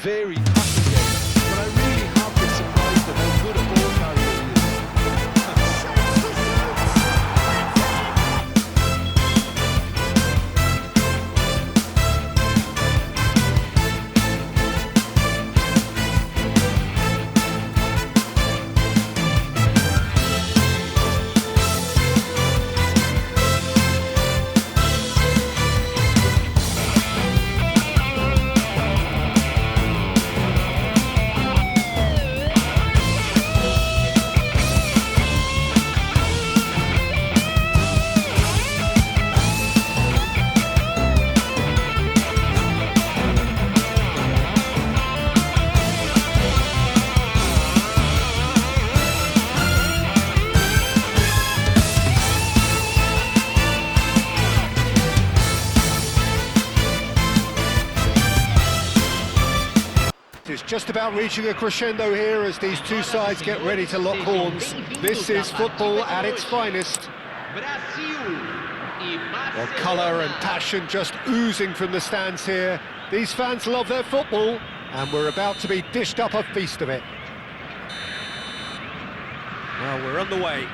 very passing game, but I really have been surprised at how good a ball carrier he is. It's just about reaching a crescendo here as these two sides get ready to lock horns. This is football at its finest. Well, colour and passion just oozing from the stands here. These fans love their football, and we're about to be dished up a feast of it. Well, we're on the way.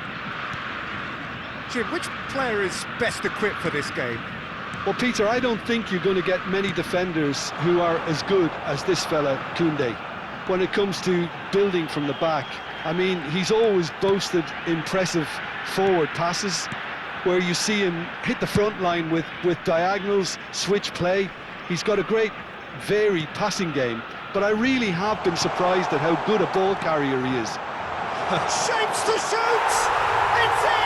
Jim, which player is best equipped for this game? Well, Peter, I don't think you're going to get many defenders who are as good as this fella, Koundé, when it comes to building from the back. I mean, he's always boasted impressive forward passes, where you see him hit the front line with diagonals, switch play. He's got a great, varied passing game, but I really have been surprised at how good a ball carrier he is. Shapes to shoot! It's in!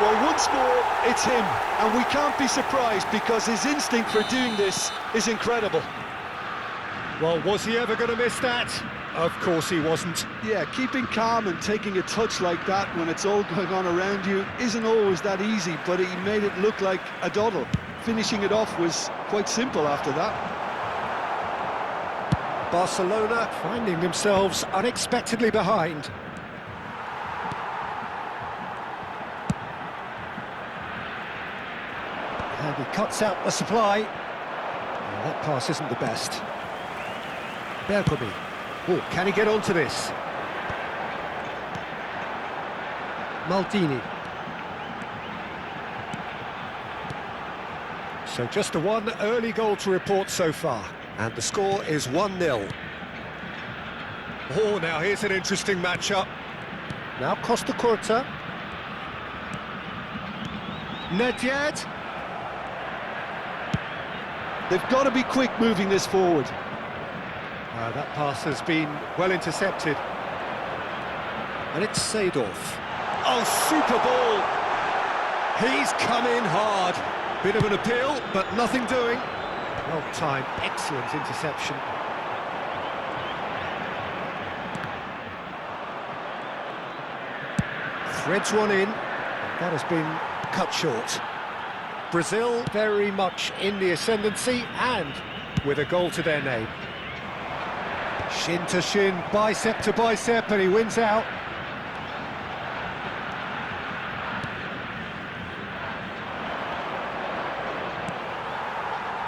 Well, once more, it's him, and we can't be surprised because his instinct for doing this is incredible. Well, was he ever going to miss that? Of course he wasn't. Yeah, keeping calm and taking a touch like that when it's all going on around you isn't always that easy, but he made it look like a doddle. Finishing it off was quite simple after that. Barcelona finding themselves unexpectedly behind. And he cuts out the supply. Well, that pass isn't the best. Bergkamp. Oh, can he get onto this? Maldini. So just the one early goal to report so far. And the score is 1-0. Oh, now here's an interesting matchup. Now Costa Curta. Nedved. They've got to be quick moving this forward. That pass has been well intercepted. And it's Seedorf. Oh, super ball! He's come in hard. Bit of an appeal, but nothing doing. Well timed, excellent interception. Threads one in. That has been cut short. Brazil very much in the ascendancy and with a goal to their name. Shin to shin, bicep to bicep, and he wins out.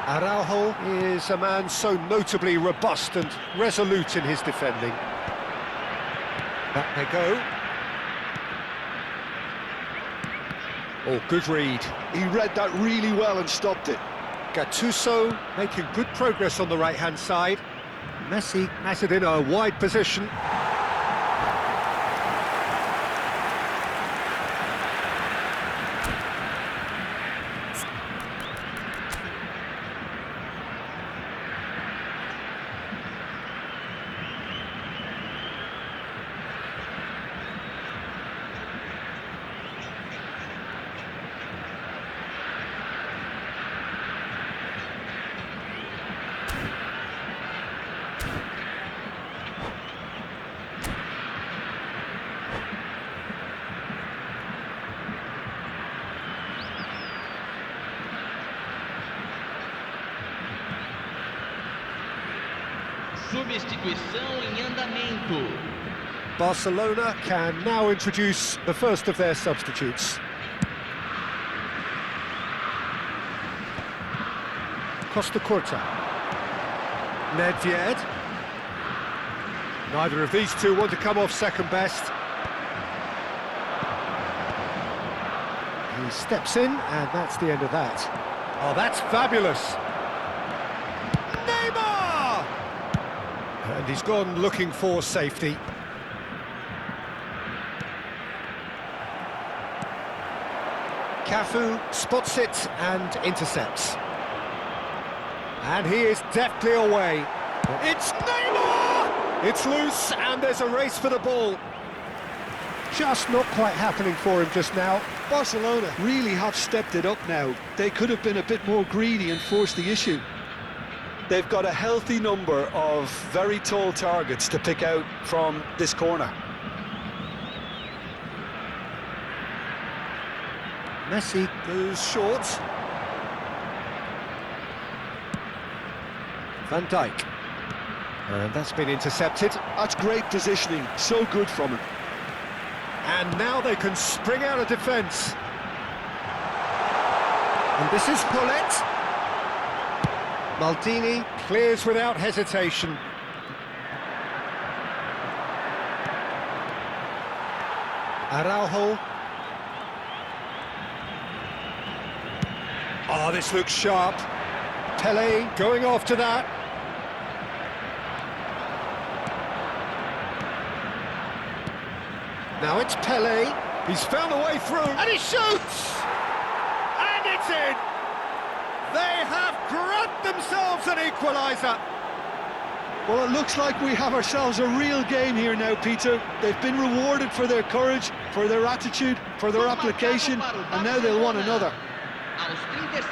Araujo is a man so notably robust and resolute in his defending. Back they go. Oh, good read. He read that really well and stopped it. Gattuso making good progress on the right-hand side. Messi has it in a wide position. Substituição em andamento. Barcelona can now introduce the first of their substitutes. Costa Curta. Nedved. Neither of these two want to come off second best. He steps in, and that's the end of that. Oh, that's fabulous! Neymar! And he's gone looking for safety. Cafu spots it and intercepts. And he is deftly away. It's Neymar! It's loose, and there's a race for the ball. Just not quite happening for him just now. Barcelona really have stepped it up now. They could have been a bit more greedy and forced the issue. They've got a healthy number of very tall targets to pick out from this corner. Messi goes short. Van Dijk. And that's been intercepted. That's great positioning, so good from him. And now they can spring out of defence. And this is Gullit. Maldini clears without hesitation. Araujo. Oh, this looks sharp. Pele going after that. Now it's Pele. He's found a way through, and he shoots! And it's in! They have grabbed themselves an equaliser. Well, it looks like we have ourselves a real game here now, Peter. They've been rewarded for their courage, for their attitude, for their application, and now they'll want another.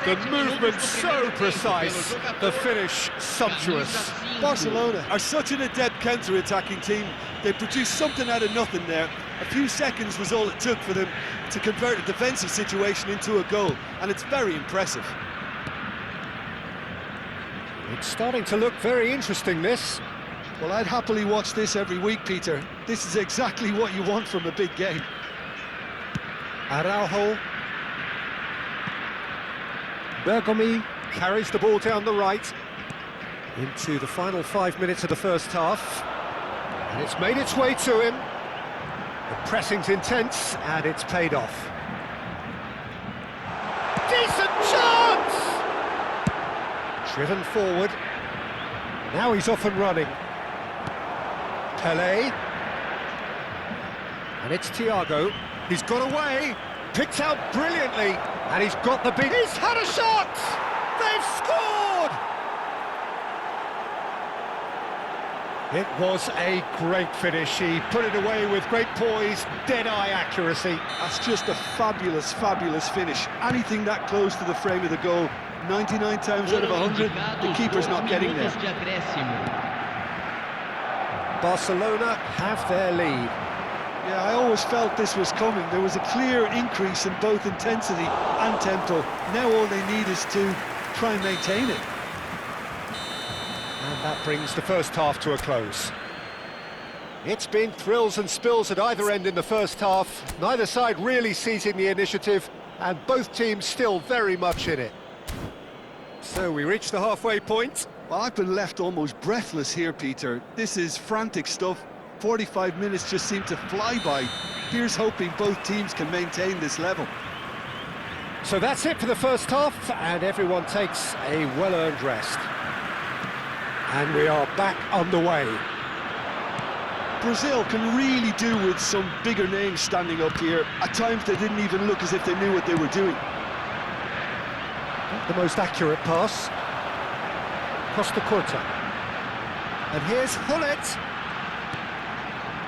The movement so precise, the finish sumptuous. Barcelona are such an adept counter-attacking team. They produced something out of nothing there. A few seconds was all it took for them to convert a defensive situation into a goal, and it's very impressive. It's starting to look very interesting, this. Well, I'd happily watch this every week, Peter. This is exactly what you want from a big game. Araujo. Bergomi carries the ball down the right into the final 5 minutes of the first half, and it's made its way to him. The pressing's intense, and it's paid off. Decent chance! Driven forward. Now he's off and running. Pele. And it's Thiago. He's got away. Picked out brilliantly, and he's got the beat. He's had a shot! They've scored! It was a great finish. He put it away with great poise, dead-eye accuracy. That's just a fabulous, fabulous finish. Anything that close to the frame of the goal, 99 times out of 100, the keeper's not getting there. Barcelona have their lead. Yeah, I always felt this was coming. There was a clear increase in both intensity and tempo. Now all they need is to try and maintain it. And that brings the first half to a close. It's been thrills and spills at either end in the first half. Neither side really seizing the initiative, and both teams still very much in it. So we reach the halfway point. Well, I've been left almost breathless here, Peter. This is frantic stuff. 45 minutes just seem to fly by. Here's hoping both teams can maintain this level. So that's it for the first half, and everyone takes a well-earned rest. And we are back underway. Brazil can really do with some bigger names standing up here. At times they didn't even look as if they knew what they were doing. The most accurate pass. Costa Curta. And here's Gullit.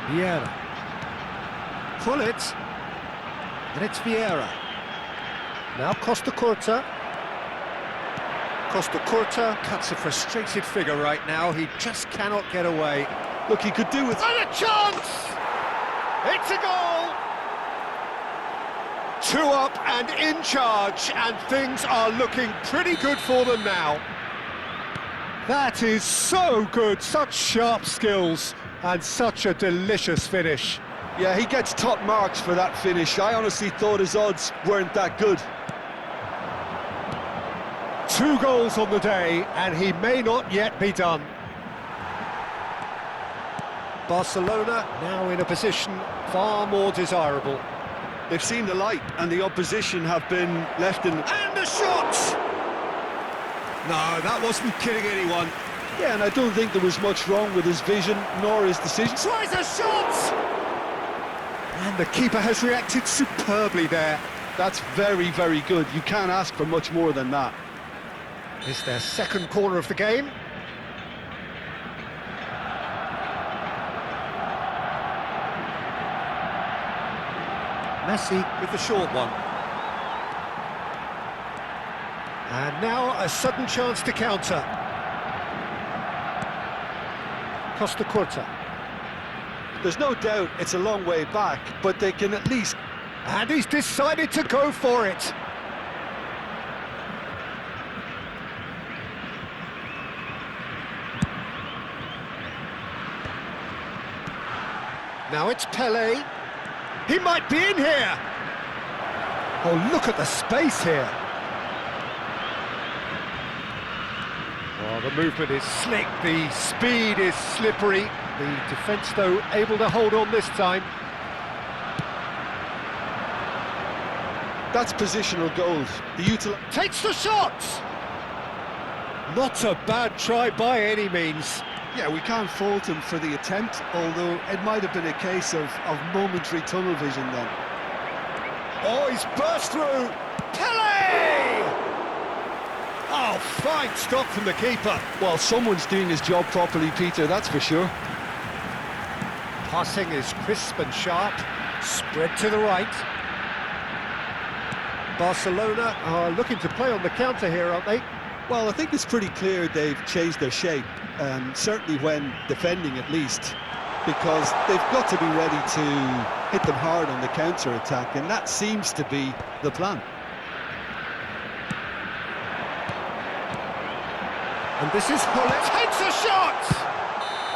Vieira. Gullit. And it's Vieira. Now Costa Curta. Costa Curta cuts a frustrated figure right now. He just cannot get away. Look, he could do with... And a chance! It's a goal! 2 up and in charge, and things are looking pretty good for them now. That is so good, such sharp skills, and such a delicious finish. Yeah, he gets top marks for that finish. I honestly thought his odds weren't that good. 2 goals on the day, and he may not yet be done. Barcelona now in a position far more desirable. They've seen the light and the opposition have been left in... And a shot! No, that wasn't kidding anyone. Yeah, and I don't think there was much wrong with his vision nor his decision. Tries a shot! And the keeper has reacted superbly there. That's very, very good. You can't ask for much more than that. It's their second corner of the game. Messi with the short one. And now a sudden chance to counter. Costa Curta. There's no doubt it's a long way back, but they can at least... And he's decided to go for it. Now it's Pelé. He might be in here. Oh, look at the space here. Oh, the movement is slick, the speed is slippery. The defence, though, able to hold on this time. That's positional gold. Takes the shot! Not a bad try by any means. Yeah, we can't fault him for the attempt, although it might have been a case of momentary tunnel vision then. Oh, he's burst through! Pelé! Oh, fine stop from the keeper. Well, someone's doing his job properly, Peter, that's for sure. Passing is crisp and sharp, spread to the right. Barcelona are looking to play on the counter here, aren't they? Well, I think it's pretty clear they've changed their shape, certainly when defending at least, because they've got to be ready to hit them hard on the counter-attack, and that seems to be the plan. And this is Hullet. Takes a shot!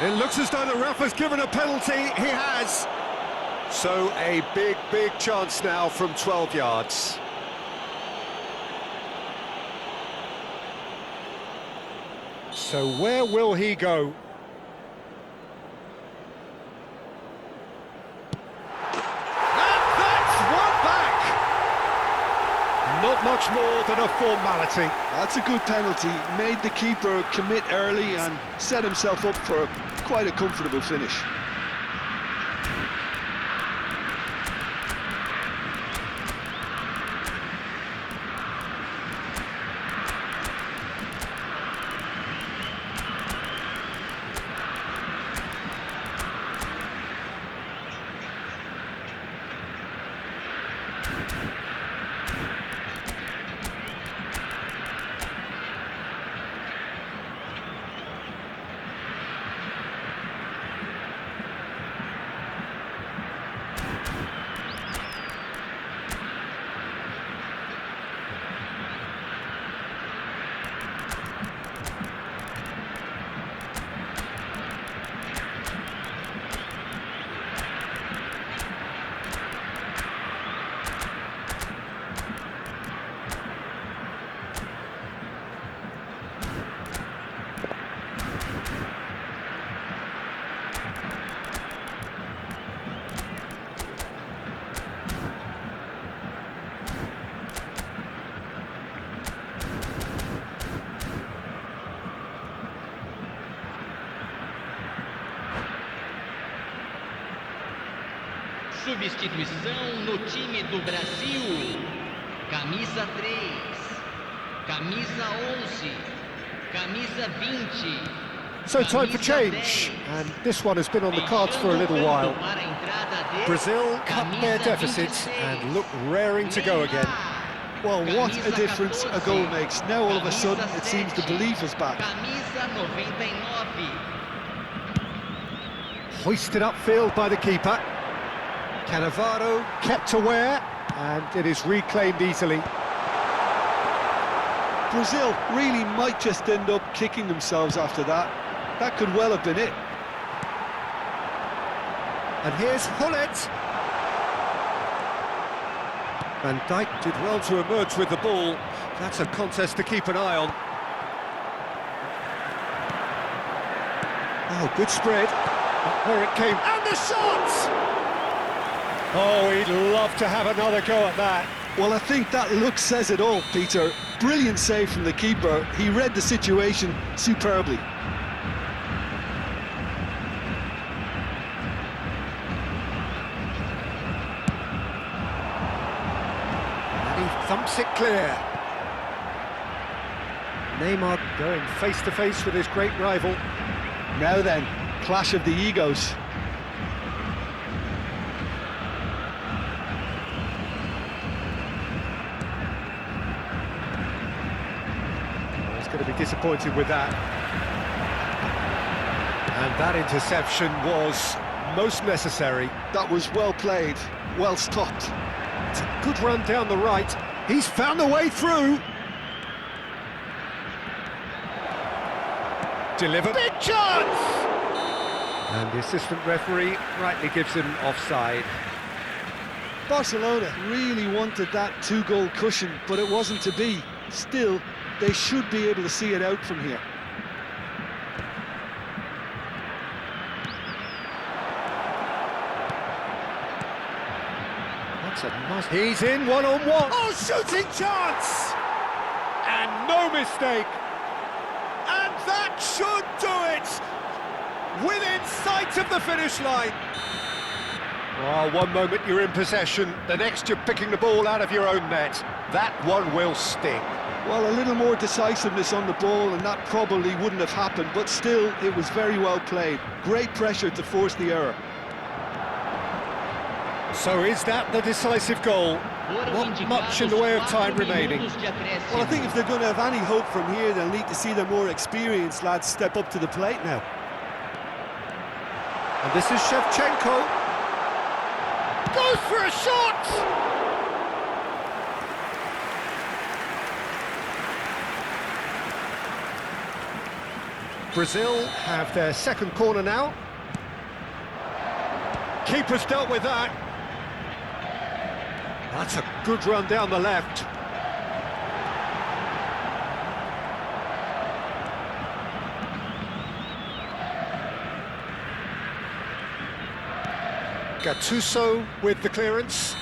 It looks as though the ref has given a penalty. He has. So a big, big chance now from 12 yards. So where will he go? And that's one back! Not much more than a formality. That's a good penalty. Made the keeper commit early and set himself up for quite a comfortable finish. Substituição no time do Brasil. Camisa 3, camisa 11, camisa 20. So time for change, and this one has been on the cards for a little while. Brazil cut their deficits and look raring to go again. Well, what a difference a goal makes. Now all of a sudden it seems the belief is back. Camisa 99. Hoisted upfield by the keeper. Cannavaro kept aware, and it is reclaimed easily. Brazil really might just end up kicking themselves after that. That could well have been it. And here's Hullet. Van Dijk did well to emerge with the ball. That's a contest to keep an eye on. Oh, good spread. Where it came, and the shot! Oh, he'd love to have another go at that. Well, I think that look says it all, Peter. Brilliant save from the keeper. He read the situation superbly. And he thumps it clear. Neymar going face-to-face with his great rival. Now then, clash of the egos. He's going to be disappointed with that. And that interception was most necessary. That was well played, well stopped. It's a good run down the right. He's found the way through. Delivered. Big chance! And the assistant referee rightly gives him offside. Barcelona really wanted that two-goal cushion, but it wasn't to be. Still, they should be able to see it out from here. That's a nice... He's in one-on-one. Oh, shooting chance! And no mistake. And that should do it! Within sight of the finish line. Oh, one moment you're in possession, the next you're picking the ball out of your own net. That one will sting. Well, a little more decisiveness on the ball and that probably wouldn't have happened, but still, it was very well played. Great pressure to force the error. So is that the decisive goal? Not much in the way of time remaining. Well, I think if they're going to have any hope from here, they'll need to see their more experienced lads step up to the plate now. And this is Shevchenko. Goes for a shot! Brazil have their second corner now. Keeper's dealt with that. That's a good run down the left. Gattuso with the clearance.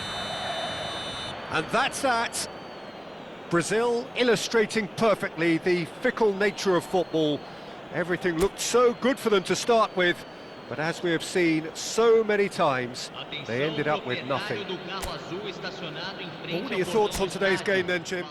And that's that. Brazil illustrating perfectly the fickle nature of football. Everything looked so good for them to start with, but as we have seen so many times, they ended up with nothing. What are your thoughts on today's game then, Jim?